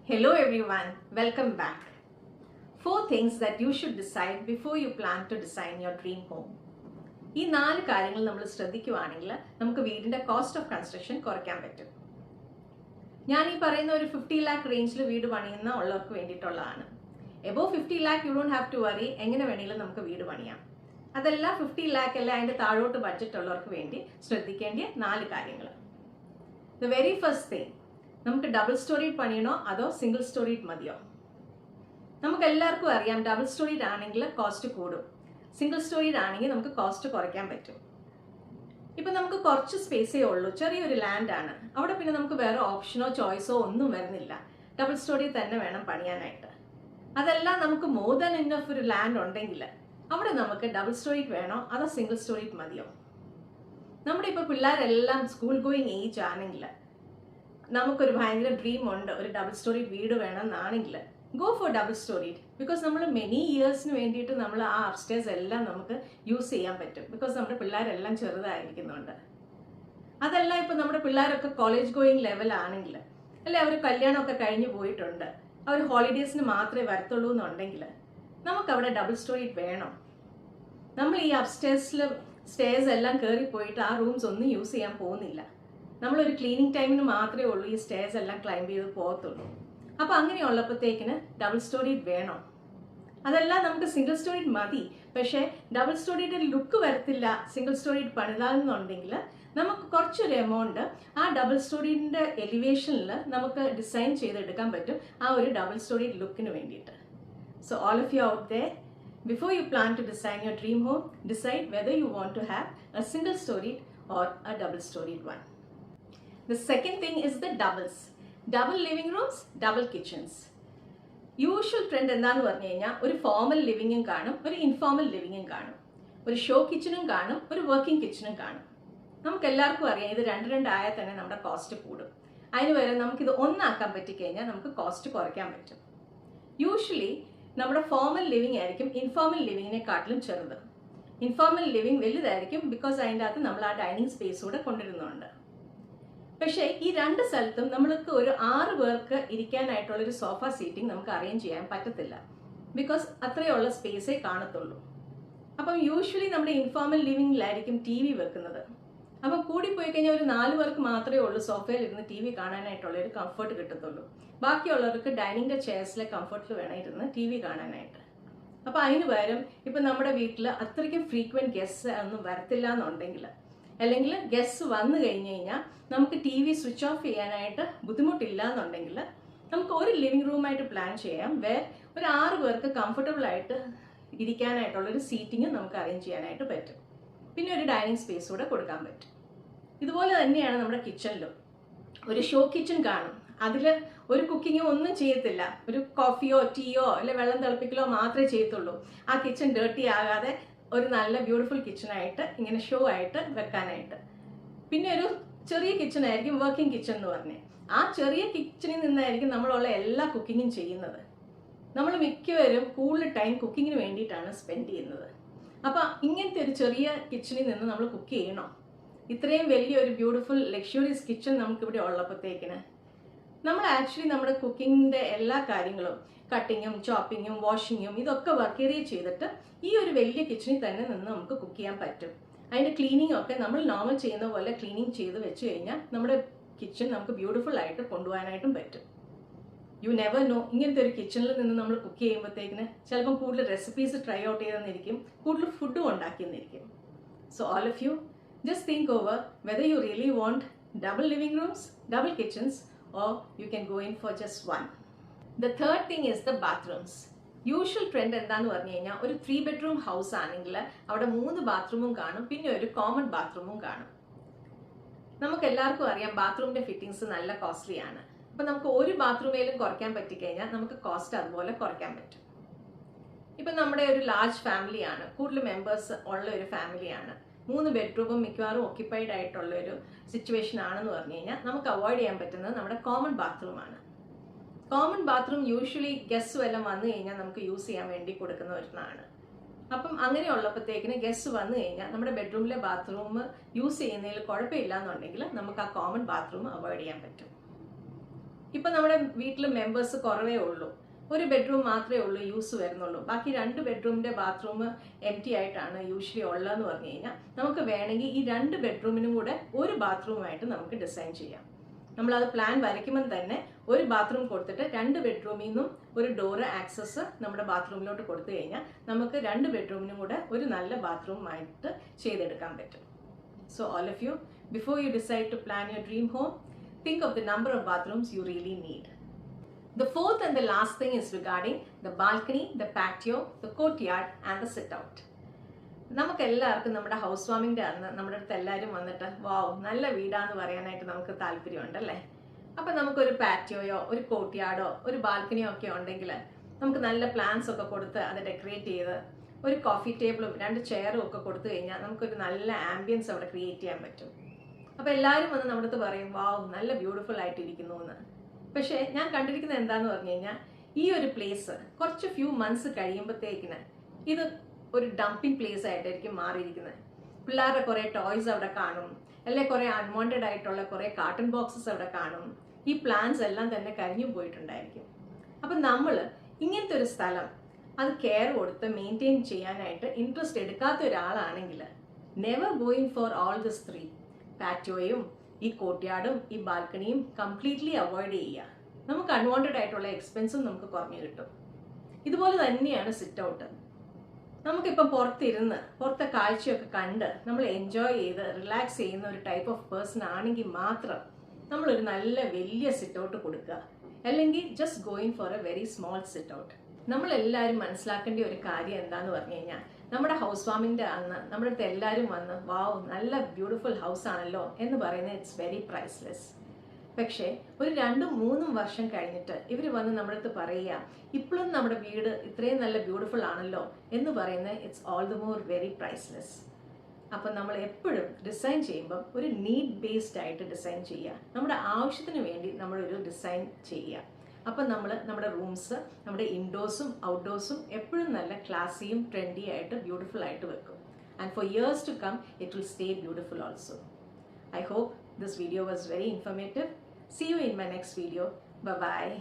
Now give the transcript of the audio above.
Hello everyone, welcome back. 4 things that you should decide before you plan to design your dream home. ഈ 4 കാര്യങ്ങൾ നമ്മൾ ശ്രദ്ധിക്കുകയാണെങ്കിൽ നമുക്ക് വീടിന്റെ കോസ്റ്റ് ഓഫ് കൺസ്ട്രക്ഷൻ കുറയ്ക്കാൻ പറ്റും. ഞാൻ ഈ പറയുന്ന ഒരു 50 lakh റേഞ്ചിൽ വീട് പണിയുന്ന ഉള്ളവർക്ക് വേണ്ടിയിട്ടുള്ളതാണ്. Above 50 lakh you don't have to worry, എങ്ങനെ വേണമെങ്കിലും നമുക്ക് വീട് പണിയാം. അതല്ല 50 lakh അല്ല അതിന്റെ താഴോട്ട് ബഡ്ജറ്റ് ഉള്ളവർക്ക് വേണ്ടി ശ്രദ്ധിക്കേണ്ട 4 കാര്യങ്ങൾ. ദ വെരി ഫസ്റ്റ് തിങ്, നമുക്ക് ഡബിൾ സ്റ്റോറീഡ് പണിയണോ അതോ സിംഗിൾ സ്റ്റോറീഡ് മതിയോ? നമുക്ക് എല്ലാവർക്കും അറിയാം ഡബിൾ സ്റ്റോറീഡ് ആണെങ്കിൽ കോസ്റ്റ് കൂടും, സിംഗിൾ സ്റ്റോറീഡ് ആണെങ്കിൽ നമുക്ക് കോസ്റ്റ് കുറയ്ക്കാൻ പറ്റും. ഇപ്പം നമുക്ക് കുറച്ച് സ്പേസേ ഉള്ളൂ, ചെറിയൊരു ലാൻഡ് ആണ്, അവിടെ പിന്നെ നമുക്ക് വേറെ ഓപ്ഷനോ ചോയ്സോ ഒന്നും വരുന്നില്ല, ഡബിൾ സ്റ്റോറി തന്നെ വേണം പണിയാനായിട്ട്. അതെല്ലാം നമുക്ക് മോർ ദാൻ ഇനഫ് ഒരു ലാൻഡ് ഉണ്ടെങ്കിൽ അവിടെ നമുക്ക് ഡബിൾ സ്റ്റോറീഡ് വേണോ അതോ സിംഗിൾ സ്റ്റോറീഡ് മതിയോ? നമ്മുടെ ഇപ്പോൾ പിള്ളേരെല്ലാം സ്കൂൾ ഗോയിങ് ഏജ് ആണെങ്കിൽ നമുക്കൊരു ഭയങ്കര ഡ്രീം ഉണ്ട്, ഒരു ഡബിൾ സ്റ്റോറീഡ് വീട് വേണം എന്നാണെങ്കിൽ go for double storeyed. Because നമ്മൾ മെനി ഇയേഴ്സിന് വേണ്ടിയിട്ട് നമ്മൾ ആ അപ്സ്റ്റേഴ്സ് എല്ലാം നമുക്ക് യൂസ് ചെയ്യാൻ പറ്റും, ബിക്കോസ് നമ്മുടെ പിള്ളേരെല്ലാം ചെറുതായിരിക്കുന്നുണ്ട്. അതല്ല ഇപ്പം നമ്മുടെ പിള്ളേരൊക്കെ കോളേജ് ഗോയിങ് ലെവലാണെങ്കിൽ, അല്ലെ അവർ കല്യാണമൊക്കെ കഴിഞ്ഞ് പോയിട്ടുണ്ട്, അവർ ഹോളിഡേയ്സിന് മാത്രമേ വരത്തുള്ളൂ എന്നുണ്ടെങ്കിൽ നമുക്കവിടെ ഡബിൾ സ്റ്റോറീഡ് വേണം. നമ്മൾ ഈ അപ്സ്റ്റേഴ്സിൽ സ്റ്റേഴ്സ് എല്ലാം കയറിപ്പോയിട്ട് ആ റൂംസ് ഒന്നും യൂസ് ചെയ്യാൻ പോകുന്നില്ല, നമ്മളൊരു ക്ലീനിങ് ടൈമിന് മാത്രമേ ഉള്ളൂ ഈ സ്റ്റേഴ്സ് എല്ലാം ക്ലൈംബ് ചെയ്ത് പോകത്തുള്ളൂ. അപ്പോൾ അങ്ങനെയുള്ളപ്പോഴത്തേക്കിന് ഡബിൾ സ്റ്റോറീഡ് വേണം. അതെല്ലാം നമുക്ക് സിംഗിൾ സ്റ്റോറീഡ് മതി, പക്ഷേ ഡബിൾ സ്റ്റോറീഡ് ലുക്ക് വരത്തില്ല സിംഗിൾ സ്റ്റോറീഡ് പണിതാണെന്നുണ്ടെങ്കിൽ നമുക്ക് കുറച്ചൊരു എമൗണ്ട് ആ ഡബിൾ സ്റ്റോറീഡിൻ്റെ എലിവേഷനിൽ നമുക്ക് ഡിസൈൻ ചെയ്തെടുക്കാൻ പറ്റും ആ ഒരു ഡബിൾ സ്റ്റോറീഡ് ലുക്കിന് വേണ്ടിയിട്ട്. So all of you out there, before you plan to design your dream home, decide whether you want to have a single storied or a double storied one. The second thing is the doubles. Double living rooms, double kitchens. Usual trend എന്താന്ന് പറഞ്ഞു കഴിഞ്ഞാൽ ഒരു formal ലിവിങ്ങും കാണും, ഒരു informal ലിവിങ്ങും കാണും, ഒരു show കിച്ചണും കാണും, ഒരു വർക്കിംഗ് കിച്ചണും കാണും. നമുക്ക് എല്ലാവർക്കും അറിയാം ഇത് രണ്ട് ആയാൽ തന്നെ നമ്മുടെ കോസ്റ്റ് കൂടും. അതിന് വരെ നമുക്കിത് ഒന്നാക്കാൻ പറ്റിക്കഴിഞ്ഞാൽ നമുക്ക് കോസ്റ്റ് കുറയ്ക്കാൻ പറ്റും. യൂഷ്വലി നമ്മുടെ ഫോർമൽ ലിവിങ് ആയിരിക്കും ഇൻഫോർമൽ ലിവിങ്ങിനെക്കാട്ടിലും ചെറുത്. ഇൻഫോർമൽ ലിവിങ് വലുതായിരിക്കും, ബിക്കോസ് അതിൻ്റെ അകത്ത് നമ്മൾ ആ ഡൈനിങ് സ്പേസ് കൂടെ കൊണ്ടുവരുന്നുണ്ട്. പക്ഷേ ഈ രണ്ട് സ്ഥലത്തും നമ്മൾക്ക് ഒരു 6 പേർക്ക് ഇരിക്കാനായിട്ടുള്ളൊരു സോഫ സീറ്റിംഗ് നമുക്ക് അറേഞ്ച് ചെയ്യാൻ പറ്റത്തില്ല, ബിക്കോസ് അത്രയുള്ള സ്പേസേ കാണത്തുള്ളൂ. അപ്പം യൂഷ്വലി നമ്മുടെ ഇൻഫോർമൽ ലിവിങ്ങിലായിരിക്കും ടി വി വെക്കുന്നത്. അപ്പം കൂടിപ്പോയി കഴിഞ്ഞാൽ ഒരു 4 പേർക്ക് മാത്രമേ ഉള്ളൂ സോഫയിൽ ഇരുന്ന് ടി വി കാണാനായിട്ടുള്ള ഒരു കംഫർട്ട് കിട്ടത്തുള്ളൂ. ബാക്കിയുള്ളവർക്ക് ഡൈനിങ്ങിൻ്റെ ചെയർസിലെ കംഫർട്ടിൽ വേണം ഇരുന്ന് ടി വി കാണാനായിട്ട്. അപ്പോൾ അതിന് പകരം ഇപ്പം നമ്മുടെ വീട്ടിൽ അത്രയ്ക്കും ഫ്രീക്വൻറ്റ് ഗസ്റ്റ് ഒന്നും വരത്തില്ല എന്നുണ്ടെങ്കിൽ, അല്ലെങ്കിൽ ഗസ്റ്റ് വന്നു കഴിഞ്ഞ് കഴിഞ്ഞാൽ നമുക്ക് ടി വി സ്വിച്ച് ഓഫ് ചെയ്യാനായിട്ട് ബുദ്ധിമുട്ടില്ല എന്നുണ്ടെങ്കിൽ നമുക്ക് ഒരു ലിവിങ് റൂമായിട്ട് പ്ലാൻ ചെയ്യാം, ഒരു 6 പേർക്ക് കംഫർട്ടബിൾ ആയിട്ട് ഇരിക്കാനായിട്ടുള്ളൊരു സീറ്റിംഗ് നമുക്ക് അറേഞ്ച് ചെയ്യാനായിട്ട് പറ്റും. പിന്നെ ഒരു ഡൈനിങ് സ്പേസ് കൂടെ കൊടുക്കാൻ പറ്റും. ഇതുപോലെ തന്നെയാണ് നമ്മുടെ കിച്ചണിലും. ഒരു ഷോ കിച്ചൺ കാണും, അതിൽ ഒരു കുക്കിങ്ങോ ഒന്നും ചെയ്യത്തില്ല, ഒരു കോഫിയോ ടീയോ അല്ലെ വെള്ളം തിളപ്പിക്കലോ മാത്രമേ ചെയ്യത്തുള്ളൂ. ആ കിച്ചൺ ഡേർട്ടി ആകാതെ ഒരു നല്ല ബ്യൂട്ടിഫുൾ കിച്ചണായിട്ട് ഇങ്ങനെ ഷോ ആയിട്ട് വെക്കാനായിട്ട്. പിന്നെ ഒരു ചെറിയ കിച്ചൺ ആയിരിക്കും വർക്കിംഗ് കിച്ചൺ എന്ന് പറഞ്ഞേ. ആ ചെറിയ കിച്ചണിൽ നിന്നായിരിക്കും നമ്മളുള്ള എല്ലാ കുക്കിങ്ങും ചെയ്യുന്നത്. നമ്മൾ മിക്കവരും കൂടുതൽ ടൈം കുക്കിങ്ങിന് വേണ്ടിയിട്ടാണ് സ്പെൻഡ് ചെയ്യുന്നത്. അപ്പം ഇങ്ങനത്തെ ഒരു ചെറിയ കിച്ചണിൽ നിന്ന് നമ്മൾ കുക്ക് ചെയ്യണോ? ഇത്രയും വലിയൊരു ബ്യൂട്ടിഫുൾ ലക്ഷറിയസ് കിച്ചൺ നമുക്കിവിടെ ഉള്ളപ്പോഴത്തേക്കിന് നമ്മൾ ആക്ച്വലി നമ്മുടെ കുക്കിങ്ങിൻ്റെ എല്ലാ കാര്യങ്ങളും കട്ടിങ്ങും ചോപ്പിങ്ങും വാഷിങ്ങും ഇതൊക്കെ വർക്ക് ഏരിയ ചെയ്തിട്ട് ഈ ഒരു വലിയ കിച്ചണിൽ തന്നെ നിന്ന് നമുക്ക് കുക്ക് ചെയ്യാൻ പറ്റും. അതിൻ്റെ ക്ലീനിങ് ഒക്കെ നമ്മൾ നോർമൽ ചെയ്യുന്ന പോലെ ക്ലീനിങ് ചെയ്ത് വെച്ച് കഴിഞ്ഞാൽ നമ്മുടെ കിച്ചൺ നമുക്ക് ബ്യൂട്ടിഫുൾ ആയിട്ട് കൊണ്ടുപോകാനായിട്ടും പറ്റും. യു നെവർ നോ, ഇങ്ങനത്തെ ഒരു കിച്ചണിൽ നിന്ന് നമ്മൾ കുക്ക് ചെയ്യുമ്പോഴത്തേക്കിന് ചിലപ്പം കൂടുതൽ റെസിപ്പീസ് ട്രൈ ഔട്ട് ചെയ്തെന്നിരിക്കും, കൂടുതൽ ഫുഡും ഉണ്ടാക്കിയെന്നിരിക്കും. So all of you just think over whether you really want double living rooms, double kitchens, or you can go in for just one. The third thing is the bathrooms. Usual trend എന്താന്ന് പറഞ്ഞു കഴിഞ്ഞാൽ ഒരു 3 bedroom house ആണെങ്കിൽ അവിടെ 3 ബാത്റൂമും കാണും, പിന്നെ ഒരു കോമൺ ബാത്റൂമും കാണും. നമുക്ക് എല്ലാവർക്കും അറിയാം ബാത്റൂമിന്റെ ഫിറ്റിംഗ്സ് നല്ല കോസ്റ്റ്ലി ആണ്. അപ്പം നമുക്ക് ഒരു ബാത്റൂമേലും കുറയ്ക്കാൻ പറ്റിക്കഴിഞ്ഞാൽ നമുക്ക് കോസ്റ്റ് അതുപോലെ കുറയ്ക്കാൻ പറ്റും. ഇപ്പം നമ്മുടെ ഒരു ലാർജ് ഫാമിലിയാണ്, കൂടുതൽ മെമ്പേഴ്സ് ഉള്ള ഒരു ഫാമിലിയാണ്, 3 ബെഡ്റൂമും മിക്കവാറും ഓക്യുപ്പൈഡ് ആയിട്ടുള്ള ഒരു സിറ്റുവേഷൻ ആണെന്ന് പറഞ്ഞു കഴിഞ്ഞാൽ നമുക്ക് അവോയ്ഡ് ചെയ്യാൻ പറ്റുന്നത് നമ്മുടെ കോമൺ ബാത്റൂമാണ്. കോമൺ ബാത്റൂം യൂഷ്വലി ഗസ്റ്റ് എല്ലാം വന്നു കഴിഞ്ഞാൽ നമുക്ക് യൂസ് ചെയ്യാൻ വേണ്ടി കൊടുക്കുന്ന ഒരെണ്ണമാണ്. അപ്പം അങ്ങനെയുള്ളപ്പോഴത്തേക്കിന് ഗസ്റ്റ് വന്നു കഴിഞ്ഞാൽ നമ്മുടെ ബെഡ്റൂമിലെ ബാത്റൂം യൂസ് ചെയ്യുന്നതിൽ കുഴപ്പമില്ല എന്നുണ്ടെങ്കിൽ നമുക്ക് ആ കോമൺ ബാത്റൂം അവോയ്ഡ് ചെയ്യാൻ പറ്റും. ഇപ്പം നമ്മുടെ വീട്ടിൽ മെമ്പേഴ്സ് കുറവേ ഉള്ളൂ, ഒരു ബെഡ്റൂം മാത്രമേ ഉള്ളൂ യൂസ് വരുന്നുള്ളൂ, ബാക്കി 2 ബെഡ്റൂമിൻ്റെ ബാത്റൂം എം ടി ആയിട്ടാണ് യൂഷ്വലി ഉള്ളതെന്ന് പറഞ്ഞു കഴിഞ്ഞാൽ നമുക്ക് വേണമെങ്കിൽ ഈ 2 ബെഡ്റൂമിനും കൂടെ ഒരു ബാത്റൂമായിട്ട് നമുക്ക് ഡിസൈൻ ചെയ്യാം. നമ്മളത് പ്ലാൻ വരയ്ക്കുമ്പോൾ തന്നെ ഒരു ബാത്റൂം കൊടുത്തിട്ട് 2 ബെഡ്റൂമിൽ നിന്നും ഒരു ഡോറ് ആക്സസ് നമ്മുടെ ബാത്റൂമിലോട്ട് കൊടുത്തു കഴിഞ്ഞാൽ നമുക്ക് 2 ബെഡ്റൂമിനും കൂടെ ഒരു നല്ല ബാത്റൂമായിട്ട് ചെയ്തെടുക്കാൻ പറ്റും. So all of you, before you decide to plan your dream home, think of the number of bathrooms you really need. The fourth and the last thing is regarding the balcony, the patio, the courtyard and the sit out. നമുക്ക് എല്ലാവർക്കും നമ്മുടെ house വാമിൻ്റെ അന്ന് നമ്മുടെ അടുത്ത് എല്ലാവരും വന്നിട്ട് വാവ് നല്ല വീടാന്ന് പറയാനായിട്ട് നമുക്ക് താല്പര്യമുണ്ടല്ലേ. അപ്പം നമുക്കൊരു പാറ്റിയോയോ ഒരു കോർട്ട്യാർഡോ ഒരു ബാൽക്കണിയോ ഒക്കെ ഉണ്ടെങ്കിൽ നമുക്ക് നല്ല പ്ലാന്റ്സ് ഒക്കെ കൊടുത്ത് അത് ഡെക്കറേറ്റ് ചെയ്ത് ഒരു കോഫി ടേബിളും 2 ചെയറും ഒക്കെ കൊടുത്തു കഴിഞ്ഞാൽ നമുക്കൊരു നല്ല ആംബിയൻസ് അവിടെ ക്രിയേറ്റ് ചെയ്യാൻ പറ്റും. അപ്പോൾ എല്ലാവരും വന്ന് നമ്മുടെ അടുത്ത് പറയും വാവ് നല്ല ബ്യൂട്ടിഫുൾ ആയിട്ടിരിക്കുന്നു എന്ന്. പക്ഷേ ഞാൻ കണ്ടിരിക്കുന്നത് എന്താണെന്ന് പറഞ്ഞു കഴിഞ്ഞാൽ ഈ ഒരു പ്ലേസ് കുറച്ച് ഫ്യൂ മന്ത്സ് കഴിയുമ്പോഴത്തേക്കിന് ഇത് ഒരു ഡംപിങ് പ്ലേസ് ആയിട്ടായിരിക്കും മാറിയിരിക്കുന്നത്. പിള്ളേരുടെ കുറേ ടോയ്സ് അവിടെ കാണും, അല്ലെങ്കിൽ കുറേ അൺവാണ്ടഡ് ആയിട്ടുള്ള കുറേ കാർട്ടൺ ബോക്സസ് അവിടെ കാണും, ഈ പ്ലാന്റ്സ് എല്ലാം തന്നെ കരിഞ്ഞു പോയിട്ടുണ്ടായിരിക്കും. അപ്പം നമ്മൾ ഇങ്ങനത്തെ ഒരു സ്ഥലം അത് കെയർ കൊടുത്ത് മെയിൻറ്റെയിൻ ചെയ്യാനായിട്ട് ഇൻട്രസ്റ്റ് എടുക്കാത്ത ഒരാളാണെങ്കിൽ never going for all this 3 പാറ്റോയും ഈ കോർട്ട്യാർഡും ഈ ബാൽക്കണിയും കംപ്ലീറ്റ്ലി അവോയ്ഡ് ചെയ്യുക. നമുക്ക് അൺവാണ്ടഡ് ആയിട്ടുള്ള എക്സ്പെൻസും നമുക്ക് കുറഞ്ഞു കിട്ടും. ഇതുപോലെ തന്നെയാണ് സിറ്റ് ഔട്ട്. നമുക്കിപ്പം പുറത്തെ കാഴ്ചയൊക്കെ കണ്ട് നമ്മൾ എൻജോയ് ചെയ്ത് റിലാക്സ് ചെയ്യുന്ന ഒരു ടൈപ്പ് ഓഫ് പേഴ്സൺ ആണെങ്കിൽ മാത്രം നമ്മളൊരു നല്ല വലിയ സിറ്റ് ഔട്ട് കൊടുക്കുക, അല്ലെങ്കിൽ just going for A very small sit out. നമ്മളെല്ലാവരും മനസ്സിലാക്കേണ്ട ഒരു കാര്യം എന്താന്ന് പറഞ്ഞു കഴിഞ്ഞാൽ നമ്മുടെ ഹൗസ് വാമിൻ്റെ അന്ന് നമ്മുടെ അടുത്ത് എല്ലാവരും വന്ന് വാവ് നല്ല ബ്യൂട്ടിഫുൾ ഹൗസ് ആണല്ലോ എന്ന് പറയുന്നത് ഇറ്റ്സ് വെരി പ്രൈസ്ലെസ്. പക്ഷേ ഒരു 2-3 വർഷം കഴിഞ്ഞിട്ട് ഇവർ വന്ന് നമ്മുടെ അടുത്ത് പറയുക ഇപ്പോഴും നമ്മുടെ വീട് ഇത്രയും നല്ല ബ്യൂട്ടിഫുൾ ആണല്ലോ എന്ന് പറയുന്നത് it's all the more very priceless. അപ്പം നമ്മൾ എപ്പോഴും ഡിസൈൻ ചെയ്യുമ്പം ഒരു നീഡ് ബേസ്ഡ് ആയിട്ട് ഡിസൈൻ ചെയ്യുക, നമ്മുടെ ആവശ്യത്തിന് വേണ്ടി നമ്മളൊരു ഡിസൈൻ ചെയ്യുക. അപ്പം നമ്മൾ നമ്മുടെ റൂംസ് നമ്മുടെ ഇൻഡോഴ്സും ഔട്ട്ഡോഴ്സും എപ്പോഴും നല്ല ക്ലാസിയും ട്രെൻഡി ആയിട്ട് ബ്യൂട്ടിഫുൾ ആയിട്ട് വെക്കും. And for years to come it will stay beautiful also. I hope this video was very informative. See you in my next video. Bye bye.